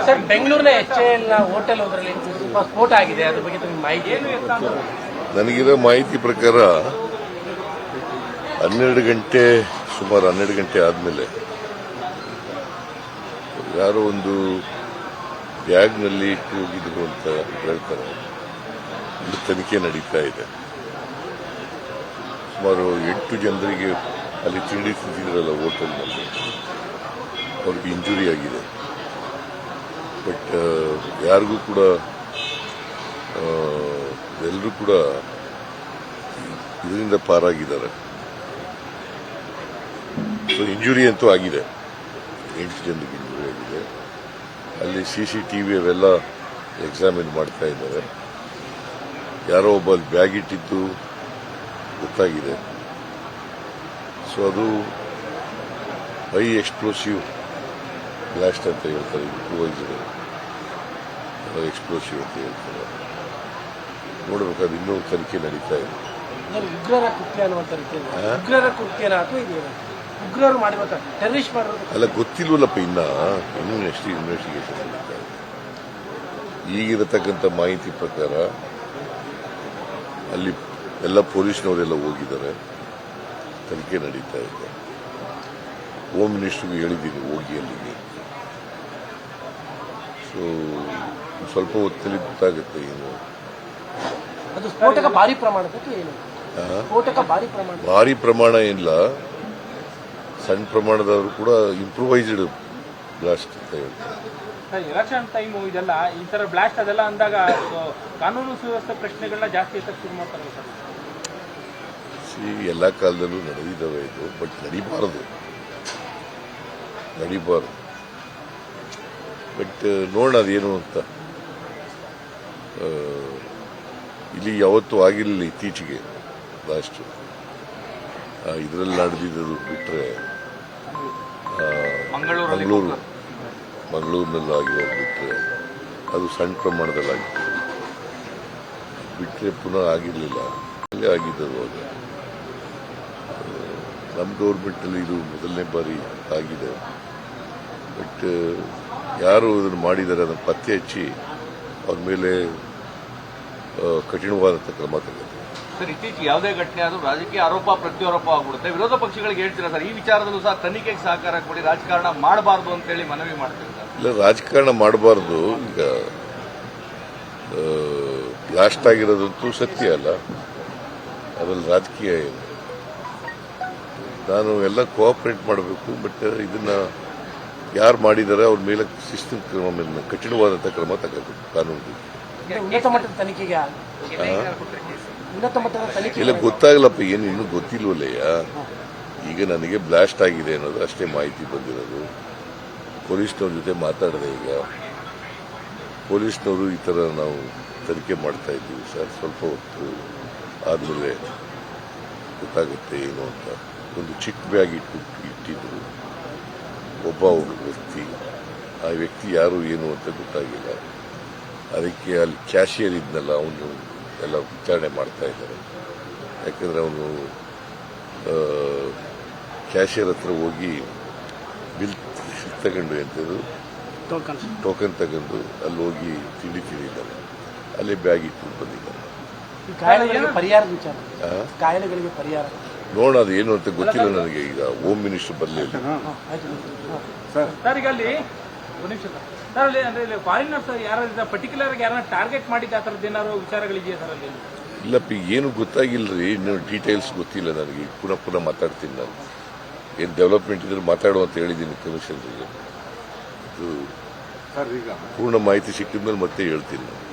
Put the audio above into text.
Sir, ಬೆಂಗಳೂರಿನ HAL hotel ಒಂದರಲ್ಲಿ ಸ್ಫೋಟ ಆಗಿದೆ, ಅದ್ರ ಬಗ್ಗೆ ನಿಮಗೆ ಮಾಹಿತಿ ಏನು? ನನಗಿರೋ ಮಾಹಿತಿ ಪ್ರಕಾರ 12 ಗಂಟೆ ಸುಮಾರು 12 ಗಂಟೆ ಆದಮೇಲೆ ಯಾರೋ ಒಂದು ಬ್ಯಾಗ್ನಲ್ಲಿ ಇಟ್ಟು ಹೋಗಿದ್ರು ಅಂತ ಹೇಳ್ತಾರೆ. ಇದು ತನಿಖೆ ನಡೀತಾ ಇದೆ. ಸುಮಾರು 8 ಜನರಿಗೆ ಅಲ್ಲಿ ತಿಂಡಿ ತಿಂದಿದ್ರಲ್ಲ ಹೋಟೆಲ್ನಲ್ಲಿ, ಅವ್ರಿಗೆ ಇಂಜುರಿ ಆಗಿದೆ. ಬಟ್ ಯಾರಿಗೂ ಕೂಡ ಎಲ್ಲರೂ ಕೂಡ ಇದರಿಂದ ಪಾರಾಗಿದ್ದಾರೆ. ಸೊ ಇಂಜುರಿ ಅಂತೂ ಆಗಿದೆ, 8 ಜನರಿಗೆ ಇಂಜುರಿ ಆಗಿದೆ. ಅಲ್ಲಿ CCTV ಅವೆಲ್ಲ ಎಕ್ಸಾಮಿನ್ ಮಾಡ್ತಾ ಇದ್ದಾರೆ. ಯಾರೋ ಒಬ್ಬ ಬ್ಯಾಗ್ ಇಟ್ಟಿದ್ದು ಗೊತ್ತಾಗಿದೆ. ಸೊ ಅದು ಹೈ ಎಕ್ಸ್ಪ್ಲೋಸಿವ್ ಬ್ಲಾಸ್ಟ್ ಅಂತ ಹೇಳ್ತಾರೆ, ಇಂಪ್ರೂವೈಸ್ಡ್ ಎಕ್ಸ್ಪ್ಲೋಸಿವ್ ಅಂತ ಹೇಳ್ತಾರೆ. ನೋಡಬೇಕಾದ್ರೆ ಇನ್ನೂ ತನಿಖೆ ನಡೀತಾ ಇದೆ. ಉಗ್ರರ ಕೃತ್ಯ ಅನ್ನುವಂಥ ರೀತಿ ಉಗ್ರರ ಕೃತ್ಯನ ಅಥವಾ ಉಗ್ರರು ಮಾಡಿರುವಂಥ ಟೆರರಿಸ್ಟ್ ಮಾಡಿರೋದು ಅಲ್ಲ, ಗೊತ್ತಿಲ್ವಲ್ಲಪ್ಪ. ಇನ್ನೂ ನೆಕ್ಸ್ಟ್ ಇನ್ವೆಸ್ಟಿಗೇಷನ್ ನಡೀತಾ ಇದೆ. ಈಗಿರತಕ್ಕಂಥ ಮಾಹಿತಿ ಪ್ರಕಾರ ಅಲ್ಲಿ ಎಲ್ಲ ಪೊಲೀಸ್ನವರೆಲ್ಲ ಹೋಗಿದ್ದಾರೆ, ತನಿಖೆ ನಡೀತಾ ಇದೆ. ಹೋಮ್ ಮಿನಿಸ್ಟರ್ಗೆ ಹೇಳಿದ್ದೀನಿ ಹೋಗಿ ಅಲ್ಲಿಗೆ. ಸೊ ಸ್ವಲ್ಪ ಹೊತ್ತಲ್ಲಿ ಗೊತ್ತಾಗುತ್ತೆ ಏನು. ಅದು ಸ್ಫೋಟಕ ಭಾರಿ ಪ್ರಮಾಣಕ್ಕೆ ಏನು? ಸ್ಫೋಟಕ ಭಾರಿ ಪ್ರಮಾಣ ಏನಿಲ್ಲ, ಸಣ್ಣ ಪ್ರಮಾಣದವರು ಕೂಡ ಇಂಪ್ರೂವೈಸ್ಡ್ ಬ್ಲಾಸ್ಟ್ ಅಂತ ಹೇಳ್ತಾರೆ. ಎಲೆಕ್ಷನ್ ಟೈಮ್ ಇದೆಲ್ಲ ಈ ತರ ಬ್ಲಾಸ್ಟ್ ಅದೆಲ್ಲ ಅಂದಾಗ ಕಾನೂನು ಸುವ್ಯವಸ್ಥೆ ಪ್ರಶ್ನೆಗಳನ್ನ ಜಾಸ್ತಿ ಎತ್ತಕ್ಕೆ ಶುರು ಮಾಡ್ತಾರೆ ಸರ್. ಎಲ್ಲ ಕಾಲದಲ್ಲೂ ನಡೆದಿದ್ದಾವೆ ಇದು, ಬಟ್ ನಡಿಬಾರದು. ಬಟ್ ನೋಡೋಣ ಅದೇನು ಅಂತ. ಇಲ್ಲಿ ಯಾವತ್ತೂ ಆಗಿರಲಿಲ್ಲ ಇತ್ತೀಚೆಗೆ ಬ್ಲಾಸ್ಟ್. ಇದರಲ್ಲಿ ನಡೆದಿದ್ದು ಬಿಟ್ಟರೆ ಮಂಗಳೂರಿನಲ್ಲಿ ಆಗಿರೋದು ಬಿಟ್ಟರೆ ಅದು ಸಣ್ಣ ಪ್ರಮಾಣದಲ್ಲಿ ಆಗಿತ್ತು. ಬಿಟ್ಟರೆ ಪುನಃ ಆಗಿರಲಿಲ್ಲ, ಅಲ್ಲೇ ಆಗಿದ್ದದು. ಅದು ನಮ್ಮ ಗೌರ್ಮೆಂಟಲ್ಲಿ ಇದು ಮೊದಲನೇ ಬಾರಿ ಆಗಿದೆ. ಬಟ್ ಯಾರು ಇದನ್ನು ಮಾಡಿದ್ದಾರೆ ಅದನ್ನು ಪತ್ತೆ ಹಚ್ಚಿ ಅವ್ರ ಮೇಲೆ ಕಠಿಣವಾದಂಥ ಕ್ರಮ ತಗೋತಾರೆ. ಸರ್, ಇತ್ತೀಚೆಗೆ ಯಾವುದೇ ಘಟನೆ ಆದರೂ ರಾಜಕೀಯ ಆರೋಪ ಪ್ರತ್ಯಾರೋಪ ಆಗ್ಬಿಡುತ್ತೆ. ವಿರೋಧ ಪಕ್ಷಗಳಿಗೆ ಹೇಳ್ತೀರಾ ಸರ್, ಈ ವಿಚಾರದಲ್ಲೂ ಸಹ ತನಿಖೆಗೆ ಸಹಕಾರ ಕೊಡಿ, ರಾಜಕಾರಣ ಮಾಡಬಾರ್ದು ಅಂತೇಳಿ ಮನವಿ ಮಾಡ್ತೀವಿ ಸರ್. ಇಲ್ಲ, ರಾಜಕಾರಣ ಮಾಡಬಾರ್ದು. ಈಗ ಬ್ಲಾಸ್ಟ್ ಆಗಿರೋದಂತೂ ಸತ್ಯ ಅಲ್ಲ, ಅದ್ರಲ್ಲಿ ರಾಜಕೀಯ ಏನು. ನಾನು ಎಲ್ಲ ಕೋಆಪರೇಟ್ ಮಾಡಬೇಕು. ಬಟ್ ಇದನ್ನ ಯಾರು ಮಾಡಿದ್ದಾರೆ ಅವ್ರ ಮೇಲೆ ಶಿಸ್ತಿನ ಕ್ರಮ, ಕಠಿಣವಾದಂಥ ಕ್ರಮ ತಗೋಬೇಕು ಕಾನೂನು. ಉನ್ನತ ಮಟ್ಟದ ತನಿಖೆಗೆ ಇಲ್ಲ, ಗೊತ್ತಾಗಲಪ್ಪ, ಏನು ಇನ್ನೂ ಗೊತ್ತಿಲ್ವಲ್ಲಯ್ಯ. ಈಗ ನನಗೆ ಬ್ಲಾಸ್ಟ್ ಆಗಿದೆ ಅನ್ನೋದು ಅಷ್ಟೇ ಮಾಹಿತಿ ಬಂದಿರೋದು. ಪೊಲೀಸ್ನವ್ರ ಜೊತೆ ಮಾತಾಡಿದೆ. ಈಗ ಪೊಲೀಸ್ನವರು ಈ ಥರ ನಾವು ತನಿಖೆ ಮಾಡ್ತಾ ಇದ್ದೀವಿ ಸರ್, ಸ್ವಲ್ಪ ಹೊತ್ತು ಆದಮೇಲೆ ಗೊತ್ತಾಗುತ್ತೆ ಏನು ಅಂತ. ಒಂದು ಚಿಕ್ಕ ಬ್ಯಾಗ್ ಇಟ್ಟಿದ್ರು ಒಬ್ಬ ವ್ಯಕ್ತಿ. ಆ ವ್ಯಕ್ತಿ ಯಾರು ಏನು ಅಂತ ಗೊತ್ತಾಗಿಲ್ಲ. ಅದಕ್ಕೆ ಅಲ್ಲಿ ಕ್ಯಾಶಿಯರ್ ಇದ್ನಲ್ಲ, ಅವನು ಎಲ್ಲ ವಿಚಾರಣೆ ಮಾಡ್ತಾ ಇದ್ದಾರೆ. ಯಾಕಂದ್ರೆ ಅವನು ಕ್ಯಾಶಿಯರ್ ಹತ್ರ ಹೋಗಿ ಬಿಲ್ ತಗೊಂಡು ಎಂಥದ್ದು ಟೋಕನ್ ತಗೊಂಡು ಅಲ್ಲಿ ಹೋಗಿ ತಿಂಡಿ ತಿಂದಿದ್ದಾನೆ. ಅಲ್ಲೇ ಬ್ಯಾಗ್ ಇಟ್ಟು ಬಂದಿದ್ದಾನೆ. ಕಾಯಿಲೆಗಳಿಗೆ ಪರಿಹಾರ ನೋಡೋಣ, ಅದು ಏನು ಅಂತ ಗೊತ್ತಿಲ್ಲ ನನಗೆ. ಈಗ ಹೋಮ್ ಮಿನಿಸ್ಟರ್ ಬರಲಿಲ್ಲ ಸರ್. ಈಗ ಅಲ್ಲಿ ಒಂದು ನಿಮಿಷ ಸರ್, ಅಲ್ಲಿ ಫಾರಿನರ್ಸ್ ಯಾರು ಪರ್ಟಿಕ್ಯುಲರ್ ಯಾರನ್ನ ಟಾರ್ಗೆಟ್ ಮಾಡಿದ್ದ ಆ ಥರದ್ದು ಏನಾದ್ರು ವಿಚಾರಗಳಿದೆಯಾ ಸರ್ ಅಲ್ಲಿ? ಇಲ್ಲಪ್ಪ, ಏನು ಗೊತ್ತಾಗಿಲ್ಲರಿ, ಇನ್ನು ಡೀಟೇಲ್ಸ್ ಗೊತ್ತಿಲ್ಲ ನನಗೆ. ಪುನಃ ಮಾತಾಡ್ತೀನಿ ನಾನು. ಏನು ಡೆವಲಪ್ಮೆಂಟ್ ಇದ್ರೆ ಮಾತಾಡುವ ಅಂತ ಹೇಳಿದ್ದೀನಿ ಕಮಿಷನರ್ಗೆ. ಪೂರ್ಣ ಮಾಹಿತಿ ಸಿಕ್ಕಿದ ಮೇಲೆ ಮತ್ತೆ ಹೇಳ್ತೀನಿ ನಾನು.